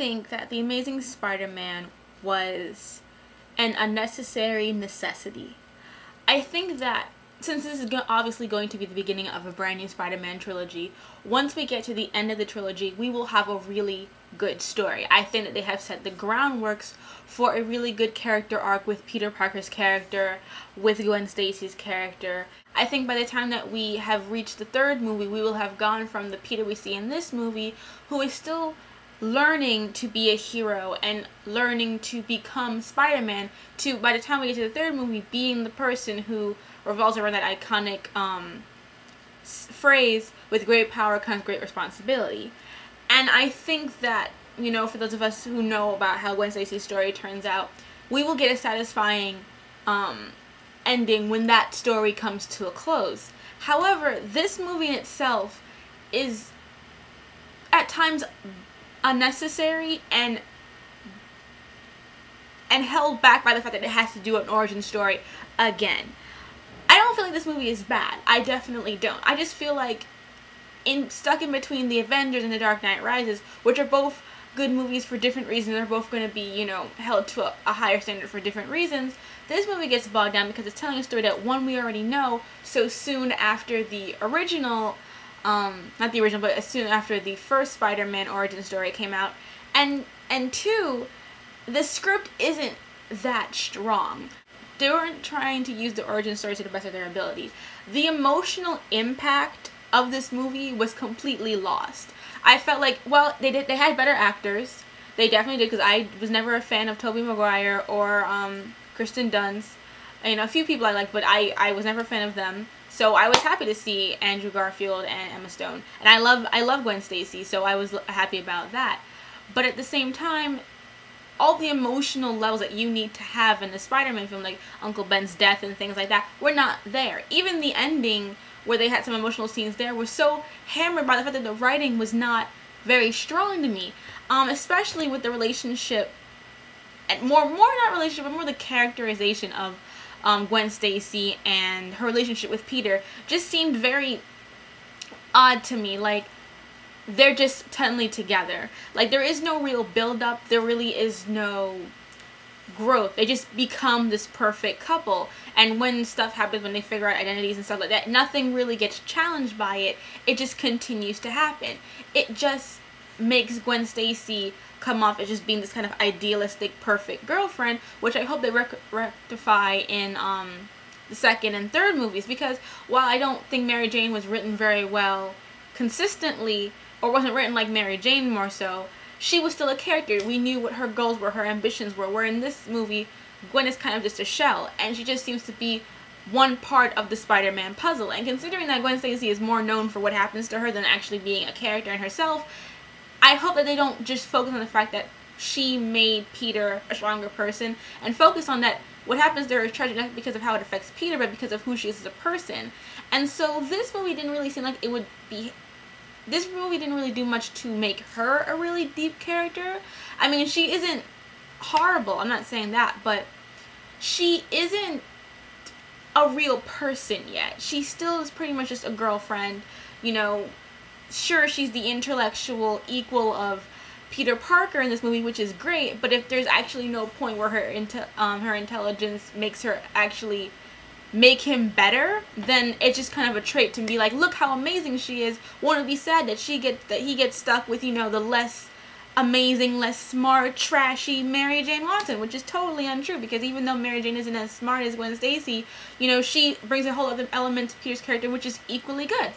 think that The Amazing Spider-Man was an unnecessary necessity. I think that since this is obviously going to be the beginning of a brand new Spider-Man trilogy, once we get to the end of the trilogy, we will have a really good story. I think that they have set the groundworks for a really good character arc with Peter Parker's character, with Gwen Stacy's character. I think by the time that we have reached the third movie, we will have gone from the Peter we see in this movie, who is still learning to be a hero and learning to become Spider-Man, to, by the time we get to the third movie, being the person who revolves around that iconic phrase, with great power comes great responsibility. And I think that, you know, for those of us who know about how Gwen Stacy's story turns out, we will get a satisfying ending when that story comes to a close. However, this movie in itself is at times unnecessary and held back by the fact that it has to do an origin story again. I don't feel like this movie is bad. I definitely don't. I just feel like stuck in between The Avengers and The Dark Knight Rises, which are both good movies for different reasons. They're both going to be, you know, held to a higher standard for different reasons. This movie gets bogged down because it's telling a story that, one, we already know so soon after the original, not the original, but as soon after the first Spider-Man origin story came out, and two, the script isn't that strong. They weren't trying to use the origin story to the best of their abilities. The emotional impact of this movie was completely lost. I felt like, well, they had better actors. They definitely did, because I was never a fan of Tobey Maguire or Kristen Dunst. You know, a few people I liked, but I was never a fan of them. So I was happy to see Andrew Garfield and Emma Stone. And I love Gwen Stacy, so I was happy about that. But at the same time, all the emotional levels that you need to have in a Spider-Man film, like Uncle Ben's death and things like that, were not there. Even the ending, where they had some emotional scenes there, was so hammered by the fact that the writing was not very strong to me. Especially with the relationship, and more not relationship, but more the characterization of Gwen Stacy and her relationship with Peter just seemed very odd to me. Like, they're just suddenly together. Like, there is no real build-up. There really is no growth. They just become this perfect couple. And when stuff happens, when they figure out identities and stuff like that, nothing really gets challenged by it. It just continues to happen. It just makes Gwen Stacy come off as just being this kind of idealistic, perfect girlfriend, which I hope they rectify in the second and third movies. Because while I don't think Mary Jane was written very well consistently, or wasn't written like Mary Jane more so, she was still a character. We knew what her goals were, her ambitions were, where in this movie, Gwen is kind of just a shell, and she just seems to be one part of the Spider-Man puzzle. And considering that Gwen Stacy is more known for what happens to her than actually being a character in herself, I hope that they don't just focus on the fact that she made Peter a stronger person, and focus on that what happens to her is tragic not because of how it affects Peter, but because of who she is as a person. And so this movie didn't really seem like it would be... This movie didn't really do much to make her a really deep character. I mean, she isn't horrible, I'm not saying that, but she isn't a real person yet. She still is pretty much just a girlfriend, you know. Sure, she's the intellectual equal of Peter Parker in this movie, which is great, but if there's actually no point where her intelligence makes her actually make him better, then it's just kind of a trait to be like, look how amazing she is. Won't it be sad that he gets stuck with, you know, the less amazing, less smart, trashy Mary Jane Watson, which is totally untrue, because even though Mary Jane isn't as smart as Gwen Stacy, you know, she brings a whole other element to Peter's character, which is equally good.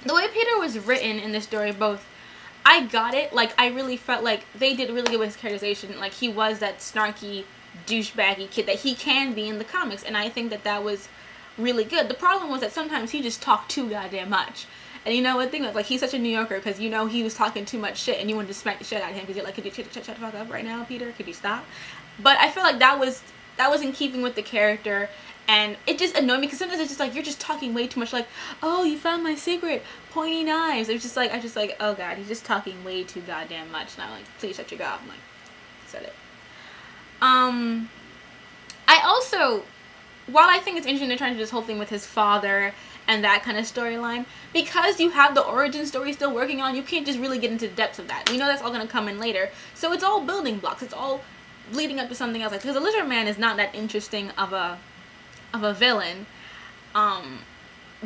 The way Peter was written in this story, both, I got it. Like, I really felt like they did really good with his characterization. Like, he was that snarky, douchebaggy kid that he can be in the comics, and I think that that was really good. The problem was that sometimes he just talked too goddamn much. And you know what thing was, like, he's such a New Yorker, because you know he was talking too much shit, and you wanted to smack the shit out of him, because you're like, could you shut the fuck up right now, Peter? Could you stop? But I feel like that was in keeping with the character, and it just annoyed me, because sometimes it's just like, you're just talking way too much, like, oh, you found my secret, pointy knives. It's just like, I just like, oh god, he's just talking way too goddamn much, and I'm like, please shut your gob. I'm like, said it. I also, while I think it's interesting they're trying to do this whole thing with his father and that kind of storyline. Because you have the origin story still working on, you can't just really get into the depths of that. We know that's all going to come in later. So it's all building blocks. It's all leading up to something else. Like, because the Lizard Man is not that interesting of a villain.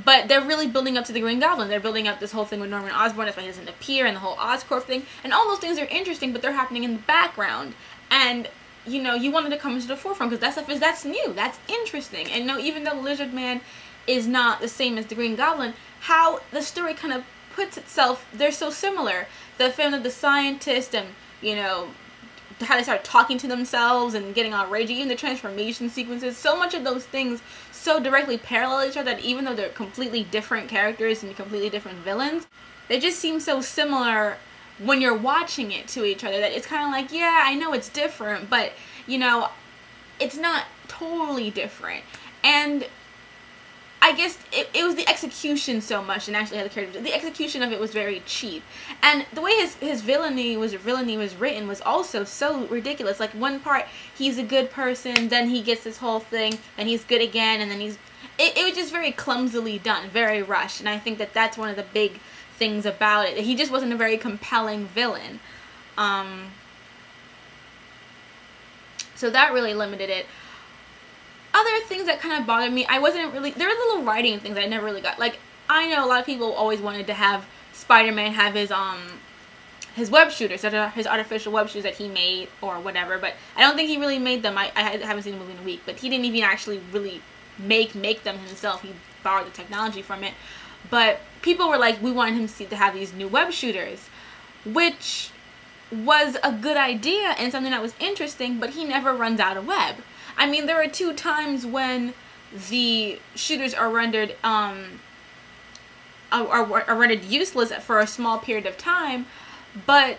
But they're really building up to the Green Goblin. They're building up this whole thing with Norman Osborn. That's why he doesn't appear, and the whole Oscorp thing. And all those things are interesting, but they're happening in the background. And, you know, you wanted to come into the forefront because that stuff that's new. That's interesting. And, you know, even though the Lizard Man is not the same as the Green Goblin, how the story kind of puts itself, they're so similar. The family of the scientist and, you know, how they start talking to themselves and getting all ragey, even the transformation sequences, so much of those things so directly parallel each other that even though they're completely different characters and completely different villains, they just seem so similar when you're watching it to each other that it's kind of like, yeah, I know it's different, but, you know, it's not totally different. And I guess it was the execution so much, and actually how the characters, the execution of it was very cheap. And the way his villainy was written was also so ridiculous. Like, one part, he's a good person, then he gets this whole thing, and he's good again, and then it was just very clumsily done, very rushed. And I think that that's one of the big things about it. He just wasn't a very compelling villain. So that really limited it. Other things that kind of bothered me, there were little writing things I never really got. Like, I know a lot of people always wanted to have Spider-Man have his web shooters, his artificial web shooters that he made or whatever, but I don't think he really made them. I haven't seen the movie in a week, but he didn't even actually really make them himself. He borrowed the technology from it. But people were like, we wanted him to have these new web shooters, which was a good idea and something that was interesting, but he never runs out of web. I mean, there are 2 times when the shooters are rendered rendered useless for a small period of time, but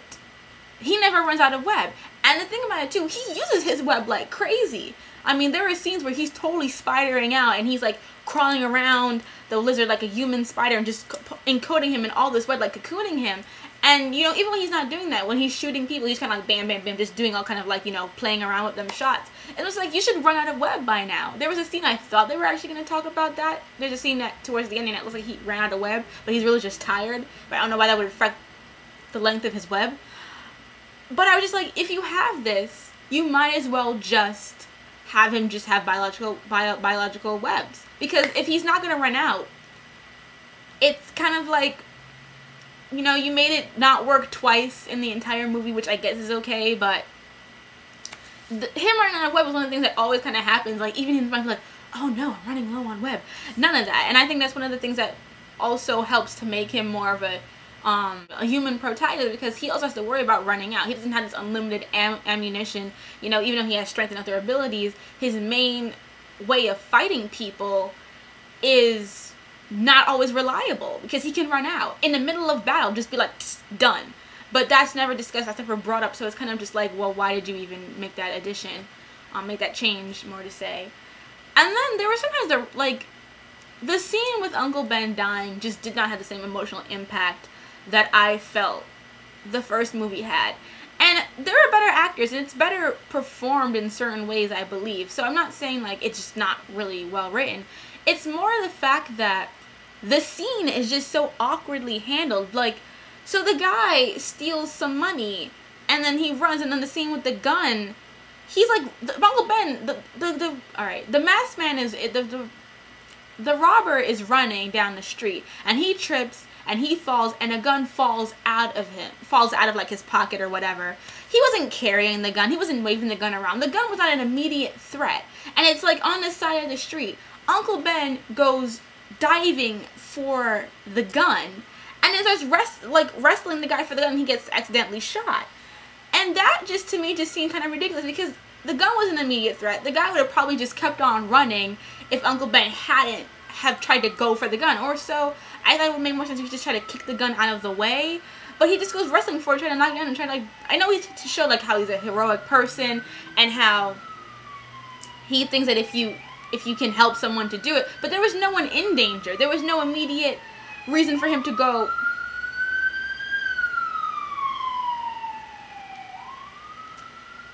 he never runs out of web. And the thing about it too, he uses his web like crazy. I mean, there are scenes where he's totally spidering out and he's like crawling around the lizard like a human spider and just encoding him in all this web, like cocooning him. And, you know, even when he's not doing that, when he's shooting people, he's kind of like bam, bam, bam, just doing all kind of like, you know, playing around with them shots. And it was like, you should run out of web by now. There was a scene I thought they were actually going to talk about that. There's a scene that towards the ending that looks like he ran out of web, but he's really just tired. But I don't know why that would affect the length of his web. But I was just like, if you have this, you might as well just have him just have biological webs. Because if he's not going to run out, it's kind of like, you know, you made it not work twice in the entire movie, which I guess is okay, but him running out of web was one of the things that always kind of happens. Like, even in his mind, like, oh no, I'm running low on web. None of that. And I think that's one of the things that also helps to make him more of a human protagonist, because he also has to worry about running out. He doesn't have this unlimited ammunition. You know, even though he has strength and other abilities, his main way of fighting people is not always reliable because he can run out in the middle of battle, just be like, done. But that's never discussed, that's never brought up, so it's kind of just like, well, why did you even make that addition, make that change, more to say. And then there were sometimes the scene with Uncle Ben dying just did not have the same emotional impact that I felt the first movie had. And there are better actors, and it's better performed in certain ways, I believe. So I'm not saying like it's just not really well written. It's more the fact that the scene is just so awkwardly handled. Like, so the guy steals some money, and then he runs, and then the scene with the gun, he's like, Uncle Ben, alright, the masked man is, the robber is running down the street, and he trips, and he falls, and a gun falls out of like his pocket or whatever. He wasn't carrying the gun, he wasn't waving the gun around. The gun was not an immediate threat, and it's like on the side of the street. Uncle Ben goes diving for the gun, and then starts wrestling the guy for the gun, and he gets accidentally shot. And that just, to me, just seemed kind of ridiculous, because the gun was an immediate threat. The guy would have probably just kept on running if Uncle Ben hadn't have tried to go for the gun. Or so, I thought it would make more sense if he just tried to kick the gun out of the way. But he just goes wrestling for it, trying to knock it down, and trying to, like, I know he's to show, like, how he's a heroic person, and how he thinks that if you can help someone to do it. But there was no one in danger. There was no immediate reason for him to go.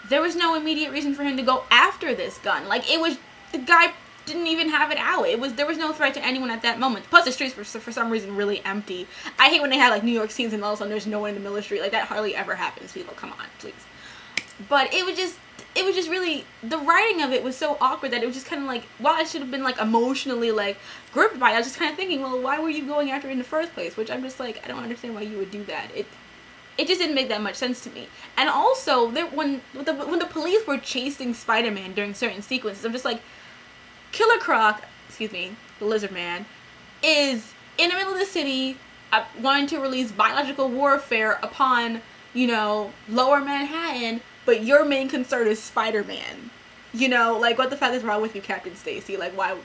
There was no immediate reason for him to go after this gun. Like, it was, the guy didn't even have it out. There was no threat to anyone at that moment. Plus the streets were for some reason really empty. I hate when they had like New York scenes and all of a sudden there's no one in the middle of the street. Like that hardly ever happens, people. Come on, please. But it was just really, the writing of it was so awkward that it was just kind of like, while I should have been like emotionally like gripped by it, I was just kind of thinking, well, why were you going after it in the first place? Which I'm just like, I don't understand why you would do that. It just didn't make that much sense to me. And also, when the police were chasing Spider-Man during certain sequences, I'm just like, Killer Croc, excuse me, the Lizard Man, is in the middle of the city wanting to release biological warfare upon, you know, Lower Manhattan, but your main concern is Spider-Man. You know, like, what the fuck is wrong with you, Captain Stacy? Like, why?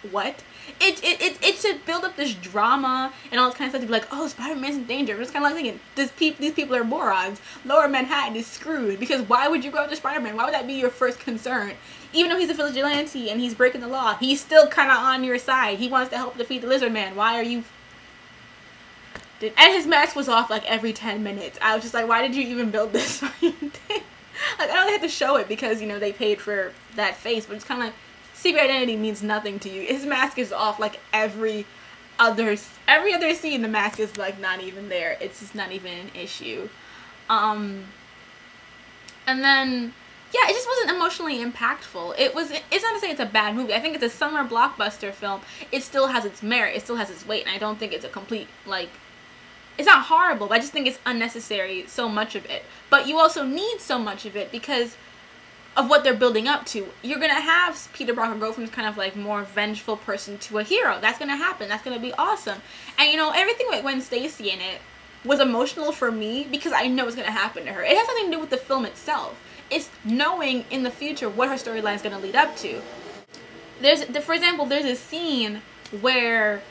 What? It should build up this drama and all this kind of stuff to be like, oh, Spider-Man's in danger. I'm just kind of like thinking, these people are morons. Lower Manhattan is screwed, because why would you go after Spider-Man? Why would that be your first concern? Even though he's a vigilante and he's breaking the law, he's still kind of on your side. He wants to help defeat the Lizard Man. Why are you... And his mask was off like every 10 minutes. I was just like, why did you even build this fucking thing? Like, I know they had to show it because, you know, they paid for that face, but it's kind of like, secret identity means nothing to you. His mask is off like every other scene. The mask is like not even there. It's just not even an issue. And then, yeah, it just wasn't emotionally impactful. It's not to say it's a bad movie. I think it's a summer blockbuster film. It still has its merit. It still has its weight. And I don't think it's a complete, like, it's not horrible, but I just think it's unnecessary, so much of it. But you also need so much of it because of what they're building up to. You're going to have Peter Parker go from this kind of like more vengeful person to a hero. That's going to happen. That's going to be awesome. And you know, everything with Gwen Stacy in it was emotional for me because I know it's going to happen to her. It has nothing to do with the film itself. It's knowing in the future what her storyline is going to lead up to. For example, there's a scene where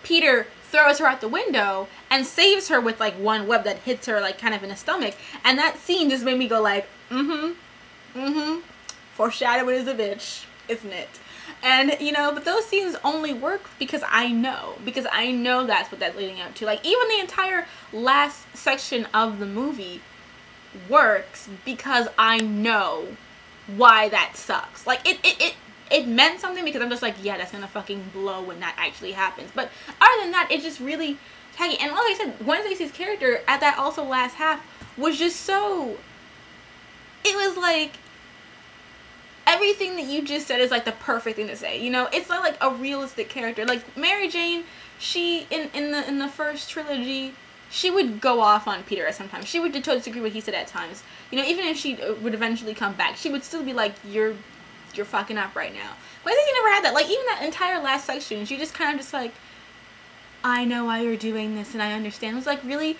Peter throws her out the window and saves her with like one web that hits her like kind of in the stomach, and that scene just made me go like, foreshadowing is a bitch, isn't it? And you know, but those scenes only work because I know that's what that's leading up to. Like, even the entire last section of the movie works because I know why that sucks. Like, it meant something because I'm just like, yeah, that's gonna fucking blow when that actually happens. But other than that, it's just really tacky. And like I said, Gwen Stacy's character at that also last half was just so... It was like... Everything that you just said is like the perfect thing to say. You know, it's not like a realistic character. Like, Mary Jane, she, in the first trilogy, she would go off on Peter at sometimes. She would totally disagree with what he said at times. You know, even if she would eventually come back, she would still be like, you're fucking up right now. But I think you never had that. Like, even that entire last section, she just kind of just like, I know why you're doing this and I understand. It was like, really?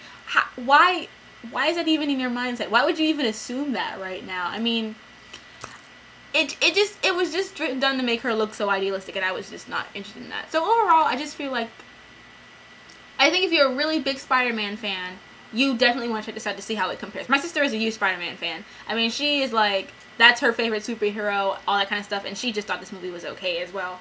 Why is that even in your mindset? Why would you even assume that right now? I mean, it was just done to make her look so idealistic, and I was just not interested in that. So overall, I just feel like, I think if you're a really big Spider-Man fan, you definitely want to check this out to see how it compares. My sister is a huge Spider-Man fan. I mean, she is like, that's her favorite superhero, all that kind of stuff, and she just thought this movie was okay as well.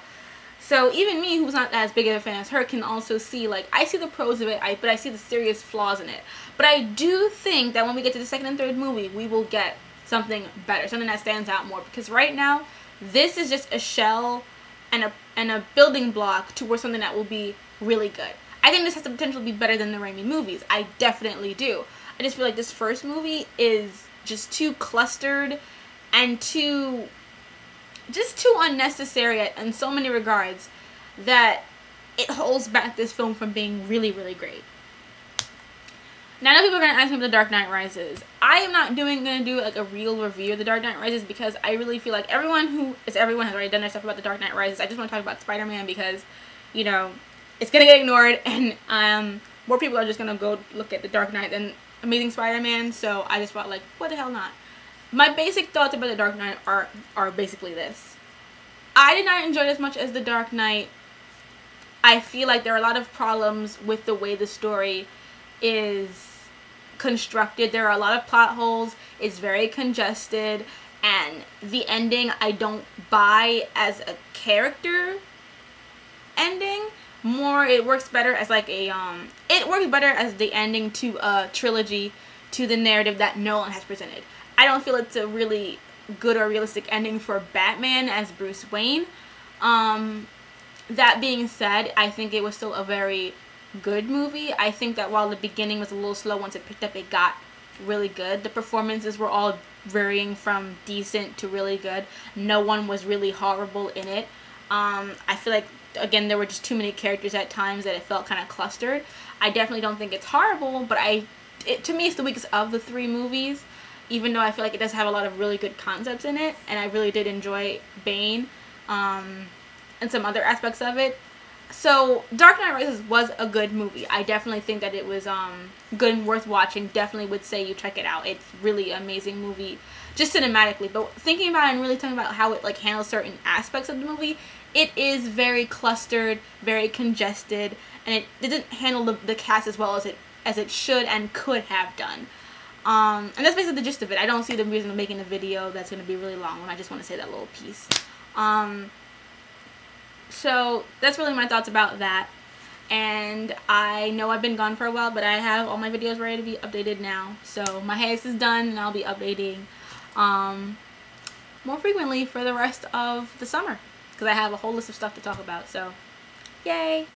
So even me, who's not as big of a fan as her, can also see, like, I see the pros of it, but I see the serious flaws in it. But I do think that when we get to the second and third movie, we will get something better, something that stands out more. Because right now, this is just a shell and a building block towards something that will be really good. I think this has the potential to be better than the Raimi movies. I definitely do. I just feel like this first movie is just too clustered and too unnecessary in so many regards that it holds back this film from being really, really great. Now, I know people are going to ask me about The Dark Knight Rises. I am not going to do like a real review of The Dark Knight Rises because I really feel like everyone has already done their stuff about The Dark Knight Rises. I just want to talk about Spider-Man because, you know, it's going to get ignored, and more people are just going to go look at The Dark Knight than Amazing Spider-Man, so I just felt like, what the hell not? My basic thoughts about The Dark Knight are basically this. I did not enjoy it as much as The Dark Knight. I feel like there are a lot of problems with the way the story is constructed. There are a lot of plot holes. It's very congested, and the ending I don't buy as a character ending. More, it works better as like a it works better as the ending to a trilogy, to the narrative that Nolan has presented. I don't feel it's a really good or realistic ending for Batman as Bruce Wayne. That being said, I think it was still a very good movie. I think that while the beginning was a little slow, once it picked up, it got really good. The performances were all varying from decent to really good. No one was really horrible in it. I feel like, again, there were just too many characters at times that it felt kind of clustered. I definitely don't think it's horrible, but to me, it's the weakest of the three movies, even though I feel like it does have a lot of really good concepts in it, and I really did enjoy Bane, and some other aspects of it. So Dark Knight Rises was a good movie. I definitely think that it was good and worth watching. Definitely would say you check it out. It's really an amazing movie, just cinematically. But thinking about it and really talking about how it like handles certain aspects of the movie, it is very clustered, very congested, and it didn't handle the cast as well as it should and could have done. And that's basically the gist of it. I don't see the reason of making a video that's going to be really long when I just want to say that little piece. So that's really my thoughts about that. And I know I've been gone for a while, but I have all my videos ready to be updated now. So my hiatus is done, and I'll be updating more frequently for the rest of the summer, because I have a whole list of stuff to talk about. So yay!